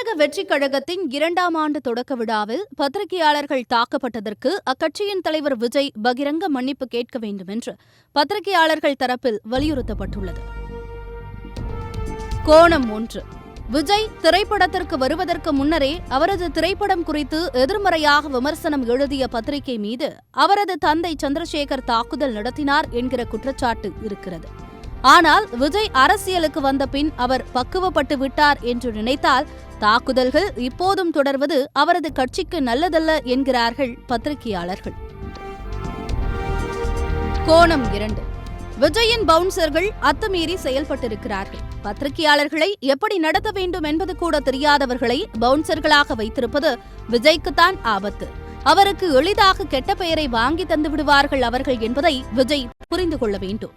தமிழக வெற்றிக் கழகத்தின் 2ஆம் ஆண்டு தொடக்க விழாவில் பத்திரிகையாளர்கள் தாக்கப்பட்டதற்கு அக்கட்சியின் தலைவர் விஜய் பகிரங்க மன்னிப்பு கேட்க வேண்டும் என்று பத்திரிகையாளர்கள் தரப்பில் வலியுறுத்தப்பட்டுள்ளது. கோணம் 1. விஜய் திரைப்படத்திற்கு வருவதற்கு முன்னரே அவரது திரைப்படம் குறித்து எதிர்மறையாக விமர்சனம் எழுதிய பத்திரிகை மீது அவரது தந்தை சந்திரசேகர் தாக்குதல் நடத்தினார் என்கிற குற்றச்சாட்டு இருக்கிறது. ஆனால் விஜய் அரசியலுக்கு வந்த பின் அவர் பக்குவப்பட்டு விட்டார் என்று நினைத்தால் தாக்குதல்கள் இப்போதும் தொடர்வது அவரது கட்சிக்கு நல்லதல்ல என்கிறார்கள் பத்திரிகையாளர்கள். கோணம் 2. விஜயின் பவுன்சர்கள் அத்துமீறி செயல்பட்டிருக்கிறார்கள். பத்திரிகையாளர்களை எப்படி நடத்த வேண்டும் என்பது கூட தெரியாதவர்களை பவுன்சர்களாக வைத்திருப்பது விஜய்க்குத்தான் ஆபத்து. அவருக்கு எளிதாக கெட்ட பெயரை வாங்கி தந்து விடுவார்கள் அவர்கள் என்பதை விஜய் புரிந்து கொள்ள வேண்டும்.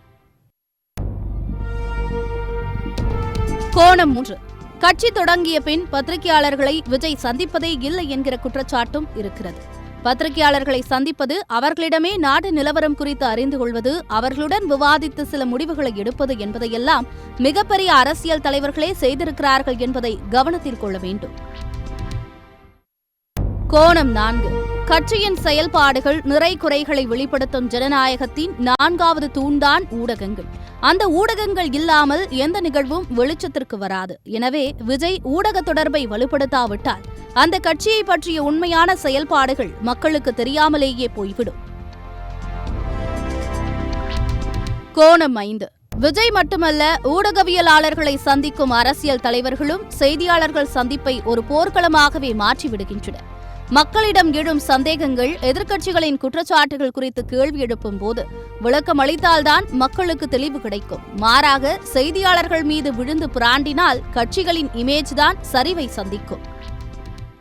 கோணம் 3. கட்சி தொடங்கிய பின் பத்திரிகையாளர்களை விஜய் சந்திப்பதே இல்லை என்கிற குற்றச்சாட்டும் இருக்கிறது. பத்திரிகையாளர்களை சந்திப்பது, அவர்களிடமே நாடு நிலவரம் குறித்து அறிந்து கொள்வது, அவர்களுடன் விவாதித்து சில முடிவுகளை எடுப்பது என்பதையெல்லாம் மிகப்பெரிய அரசியல் தலைவர்களே செய்திருக்கிறார்கள் என்பதை கவனத்தில் கொள்ள வேண்டும். கோணம் 4. கட்சியின் செயல்பாடுகள் நிறை குறைகளை வெளிப்படுத்தும் ஜனநாயகத்தின் 4வது தூண்தான் ஊடகங்கள். அந்த ஊடகங்கள் இல்லாமல் எந்த நிகழ்வும் வெளிச்சத்திற்கு வராது. எனவே விஜய் ஊடக தொடர்பை வலுப்படுத்தாவிட்டால் அந்த கட்சியை பற்றிய உண்மையான செயல்பாடுகள் மக்களுக்கு தெரியாமலேயே போய்விடும். கோணம் 5. விஜய் மட்டுமல்ல, ஊடகவியலாளர்களை சந்திக்கும் அரசியல் தலைவர்களும் செய்தியாளர்கள் சந்திப்பை ஒரு போர்க்களமாகவே மாற்றிவிடுகின்றனர். மக்களிடம் எழும் சந்தேகங்கள், எதிர்க்கட்சிகளின் குற்றச்சாட்டுகள் குறித்து கேள்வி எழுப்பும் போது விளக்கம் அளித்தால்தான் மக்களுக்கு தெளிவு கிடைக்கும். மாறாக செய்தியாளர்கள் மீது விழுந்து பிராண்டினால் கட்சிகளின் இமேஜ் தான் சரிவை சந்திக்கும்.